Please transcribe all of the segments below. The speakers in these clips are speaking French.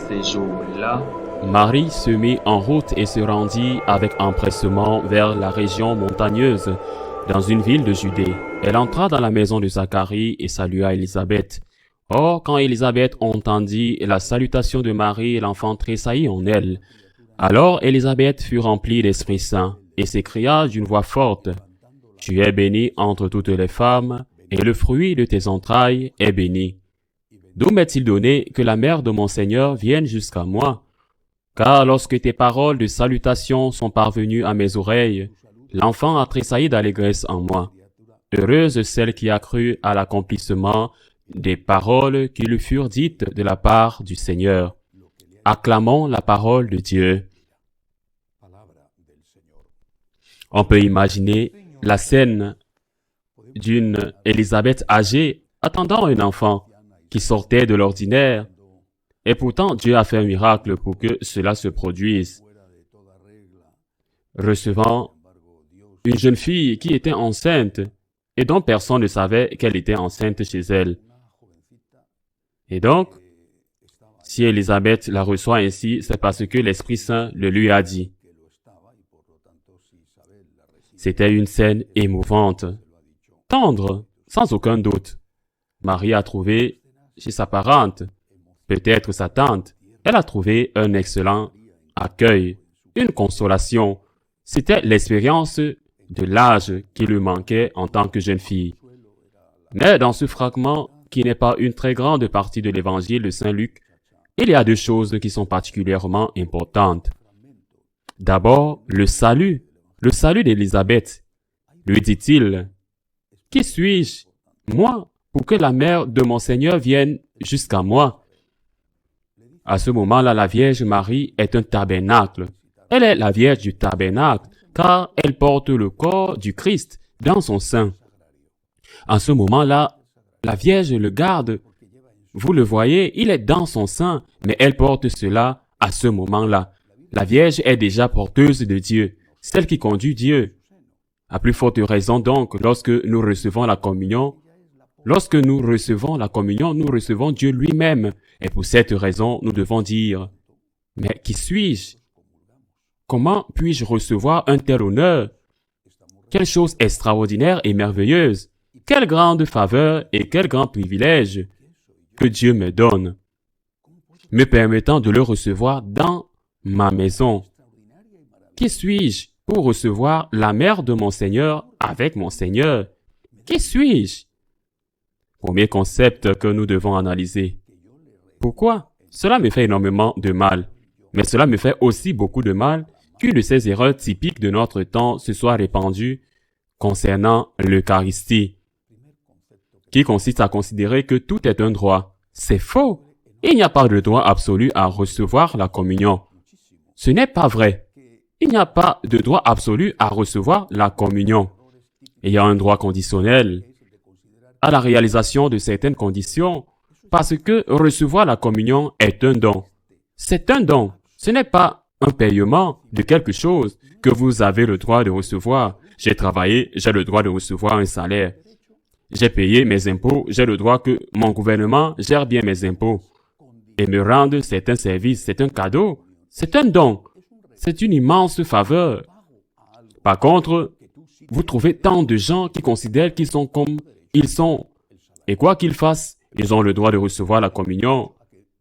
ces jours-là, Marie se mit en route et se rendit avec empressement vers la région montagneuse, dans une ville de Judée. Elle entra dans la maison de Zacharie et salua Élisabeth. Or, quand Élisabeth entendit la salutation de Marie, l'enfant tressaillit en elle. Alors Élisabeth fut remplie d'Esprit Saint et s'écria d'une voix forte, « Tu es bénie entre toutes les femmes, et le fruit de tes entrailles est béni. D'où m'est-il donné que la mère de mon Seigneur vienne jusqu'à moi? Car lorsque tes paroles de salutation sont parvenues à mes oreilles, l'enfant a tressailli d'allégresse en moi. Heureuse celle qui a cru à l'accomplissement des paroles qui lui furent dites de la part du Seigneur. Acclamons la parole de Dieu. » On peut imaginer la scène d'une Élisabeth âgée attendant un enfant qui sortait de l'ordinaire. Et pourtant, Dieu a fait un miracle pour que cela se produise. Recevant une jeune fille qui était enceinte et dont personne ne savait qu'elle était enceinte chez elle. Et donc, si Élisabeth la reçoit ainsi, c'est parce que l'Esprit Saint le lui a dit. C'était une scène émouvante, tendre, sans aucun doute. Marie a trouvé chez sa parente, peut-être sa tante, elle a trouvé un excellent accueil, une consolation. C'était l'expérience de l'âge qui lui manquait en tant que jeune fille. Mais dans ce fragment, qui n'est pas une très grande partie de l'évangile de Saint Luc, il y a deux choses qui sont particulièrement importantes. D'abord, le salut d'Élisabeth. Lui dit-il, « Qui suis-je, moi, pour que la mère de mon Seigneur vienne jusqu'à moi? » À ce moment-là, la Vierge Marie est un tabernacle. Elle est la Vierge du tabernacle, car elle porte le corps du Christ dans son sein. En ce moment-là, la Vierge le garde. Vous le voyez, il est dans son sein, mais elle porte cela à ce moment-là. La Vierge est déjà porteuse de Dieu, celle qui conduit Dieu. À plus forte raison donc, lorsque nous recevons la communion, nous recevons Dieu lui-même. Et pour cette raison, nous devons dire, « Mais qui suis-je? Comment puis-je recevoir un tel honneur? Quelle chose extraordinaire et merveilleuse! Quelle grande faveur et quel grand privilège que Dieu me donne, me permettant de le recevoir dans ma maison. Qui suis-je pour recevoir la mère de mon Seigneur avec mon Seigneur? Qui suis-je? » Premier concept que nous devons analyser. Pourquoi? Cela me fait énormément de mal, mais cela me fait aussi beaucoup de mal qu'une de ces erreurs typiques de notre temps se soit répandue concernant l'Eucharistie, qui consiste à considérer que tout est un droit. C'est faux. Il n'y a pas de droit absolu à recevoir la communion. Ce n'est pas vrai. Il n'y a pas de droit absolu à recevoir la communion. Il y a un droit conditionnel à la réalisation de certaines conditions, parce que recevoir la communion est un don. C'est un don. Ce n'est pas un paiement de quelque chose que vous avez le droit de recevoir. J'ai travaillé, j'ai le droit de recevoir un salaire. J'ai payé mes impôts, j'ai le droit que mon gouvernement gère bien mes impôts et me rende certains services. C'est un cadeau, c'est un don, c'est une immense faveur. Par contre, vous trouvez tant de gens qui considèrent qu'ils sont comme ils sont. Et quoi qu'ils fassent, ils ont le droit de recevoir la communion.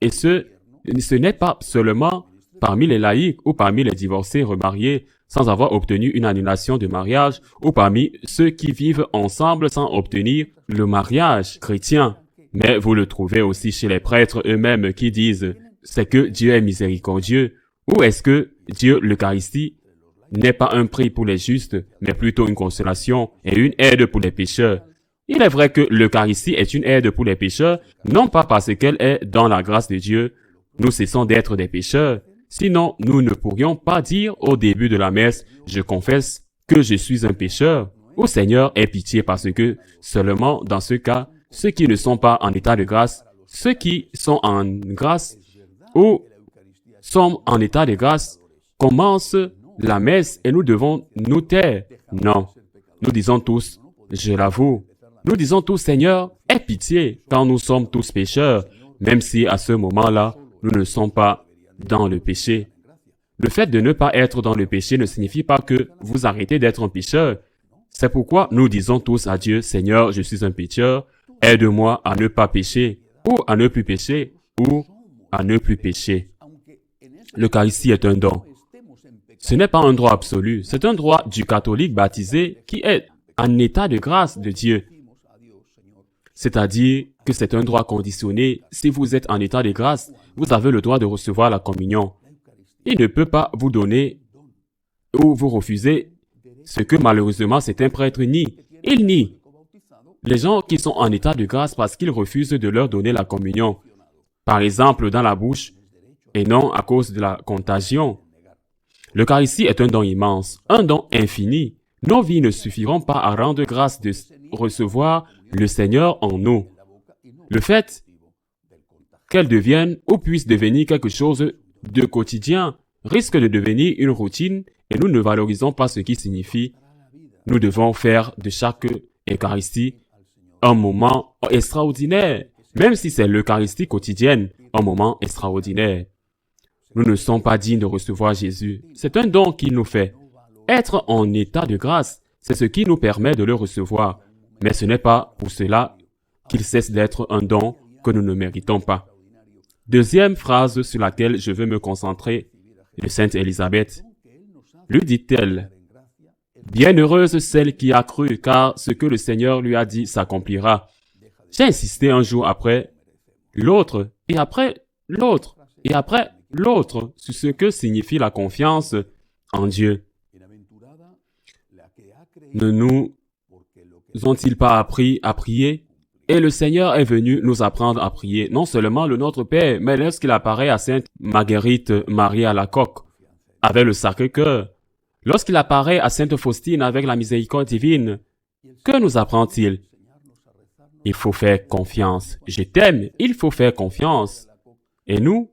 Et ce n'est pas seulement parmi les laïcs ou parmi les divorcés remariés sans avoir obtenu une annulation de mariage, ou parmi ceux qui vivent ensemble sans obtenir le mariage chrétien. Mais vous le trouvez aussi chez les prêtres eux-mêmes qui disent « c'est que Dieu est miséricordieux » ou est-ce que Dieu, l'Eucharistie, n'est pas un prix pour les justes, mais plutôt une consolation et une aide pour les pécheurs. Il est vrai que l'Eucharistie est une aide pour les pécheurs, non pas parce qu'elle est dans la grâce de Dieu. Nous cessons d'être des pécheurs. Sinon, nous ne pourrions pas dire au début de la messe, « Je confesse que je suis un pécheur » ou « Seigneur, aie pitié » parce que seulement dans ce cas, ceux qui ne sont pas en état de grâce, ceux qui sont en grâce ou sont en état de grâce commencent la messe et nous devons nous taire. Non, nous disons tous, je l'avoue, nous disons tous, Seigneur, aie pitié, car nous sommes tous pécheurs, même si à ce moment-là, nous ne sommes pas dans le péché. Le fait de ne pas être dans le péché ne signifie pas que vous arrêtez d'être un pécheur. C'est pourquoi nous disons tous à Dieu, Seigneur, je suis un pécheur, aide-moi à ne pas pécher, ou à ne plus pécher, ou à ne plus pécher. L'Eucharistie est un don. Ce n'est pas un droit absolu, c'est un droit du catholique baptisé qui est en état de grâce de Dieu. C'est-à-dire que c'est un droit conditionné. Si vous êtes en état de grâce, vous avez le droit de recevoir la communion. Il ne peut pas vous donner ou vous refuser ce que malheureusement certains prêtres nient. Ils nient les gens qui sont en état de grâce parce qu'ils refusent de leur donner la communion. Par exemple, dans la bouche, et non à cause de la contagion. L'Eucharistie est un don immense, un don infini. Nos vies ne suffiront pas à rendre grâce de recevoir le Seigneur en nous. Le fait qu'elle devienne ou puisse devenir quelque chose de quotidien risque de devenir une routine et nous ne valorisons pas ce qui signifie. Nous devons faire de chaque Eucharistie un moment extraordinaire, même si c'est l'Eucharistie quotidienne, un moment extraordinaire. Nous ne sommes pas dignes de recevoir Jésus. C'est un don qu'il nous fait. Être en état de grâce, c'est ce qui nous permet de le recevoir. Mais ce n'est pas pour cela qu'il cesse d'être un don que nous ne méritons pas. Deuxième phrase sur laquelle je veux me concentrer de Sainte Élisabeth. Lui dit-elle, « Bienheureuse celle qui a cru, car ce que le Seigneur lui a dit s'accomplira. » J'ai insisté un jour après l'autre, et après l'autre, et après l'autre, sur ce que signifie la confiance en Dieu. Ne nous ont-ils pas appris à prier? Et le Seigneur est venu nous apprendre à prier, non seulement le Notre Père, mais lorsqu'il apparaît à Sainte Marguerite Marie Alacoque, avec le Sacré-Cœur, lorsqu'il apparaît à Sainte Faustine avec la miséricorde divine, que nous apprend-il? Il faut faire confiance. Je t'aime, il faut faire confiance. Et nous,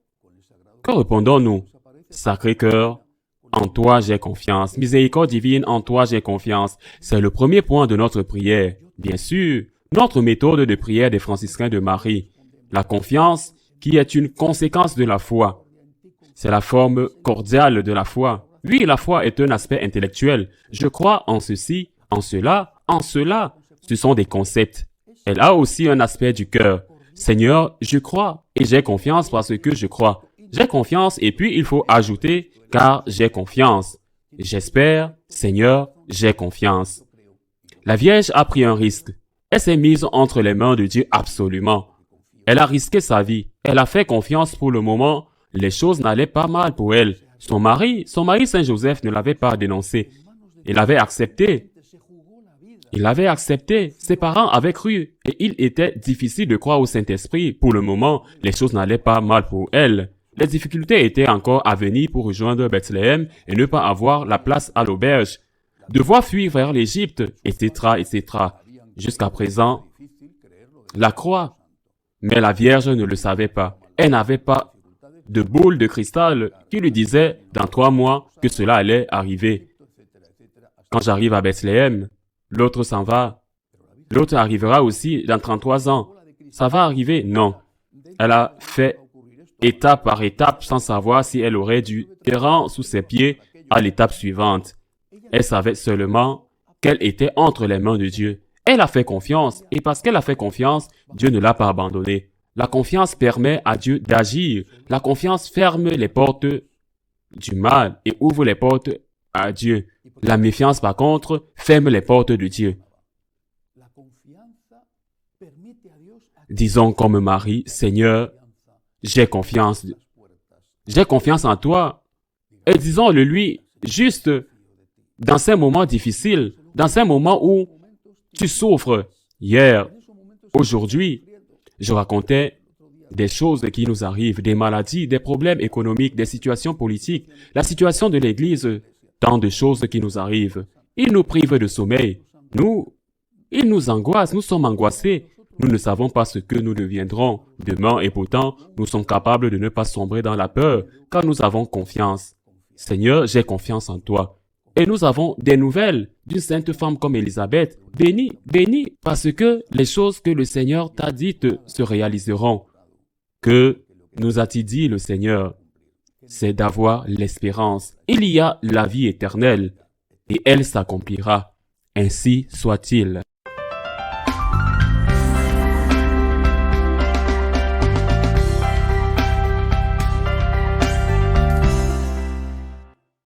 que répondons-nous? Sacré-Cœur, en toi j'ai confiance. Miséricorde divine, en toi j'ai confiance. C'est le premier point de notre prière. Bien sûr, notre méthode de prière des franciscains de Marie. La confiance qui est une conséquence de la foi. C'est la forme cordiale de la foi. Oui, la foi est un aspect intellectuel. Je crois en ceci, en cela, en cela. Ce sont des concepts. Elle a aussi un aspect du cœur. Seigneur, je crois et j'ai confiance parce que je crois. J'ai confiance et puis il faut ajouter car j'ai confiance. J'espère, Seigneur, j'ai confiance. La Vierge a pris un risque. Elle s'est mise entre les mains de Dieu absolument. Elle a risqué sa vie. Elle a fait confiance pour le moment. Les choses n'allaient pas mal pour elle. Son mari Saint Joseph ne l'avait pas dénoncé. Il avait accepté. Il avait accepté. Ses parents avaient cru. Et il était difficile de croire au Saint-Esprit. Pour le moment, les choses n'allaient pas mal pour elle. Les difficultés étaient encore à venir pour rejoindre Bethléem et ne pas avoir la place à l'auberge. Devoir fuir vers l'Égypte, etc., etc. Jusqu'à présent, la croix. Mais la Vierge ne le savait pas. Elle n'avait pas de boule de cristal qui lui disait dans 3 mois que cela allait arriver. Quand j'arrive à Bethléem, l'autre s'en va. L'autre arrivera aussi dans 33 ans. Ça va arriver? Non. Elle a fait étape par étape sans savoir si elle aurait du terrain sous ses pieds à l'étape suivante. Elle savait seulement qu'elle était entre les mains de Dieu. Elle a fait confiance et parce qu'elle a fait confiance, Dieu ne l'a pas abandonnée. La confiance permet à Dieu d'agir. La confiance ferme les portes du mal et ouvre les portes à Dieu. La méfiance, par contre, ferme les portes de Dieu. Disons comme Marie, Seigneur, j'ai confiance. J'ai confiance en toi. Et disons-le lui, juste dans ces moments difficiles, dans ces moments où tu souffres. Hier, aujourd'hui, je racontais des choses qui nous arrivent, des maladies, des problèmes économiques, des situations politiques, la situation de l'Église, tant de choses qui nous arrivent. Ils nous privent de sommeil. Ils nous angoissent, nous sommes angoissés. Nous ne savons pas ce que nous deviendrons demain et pourtant, nous sommes capables de ne pas sombrer dans la peur car nous avons confiance. Seigneur, j'ai confiance en toi. Et nous avons des nouvelles d'une sainte femme comme Élisabeth. Bénie, bénie, parce que les choses que le Seigneur t'a dites se réaliseront. Que nous a-t-il dit le Seigneur? C'est d'avoir l'espérance. Il y a la vie éternelle et elle s'accomplira. Ainsi soit-il.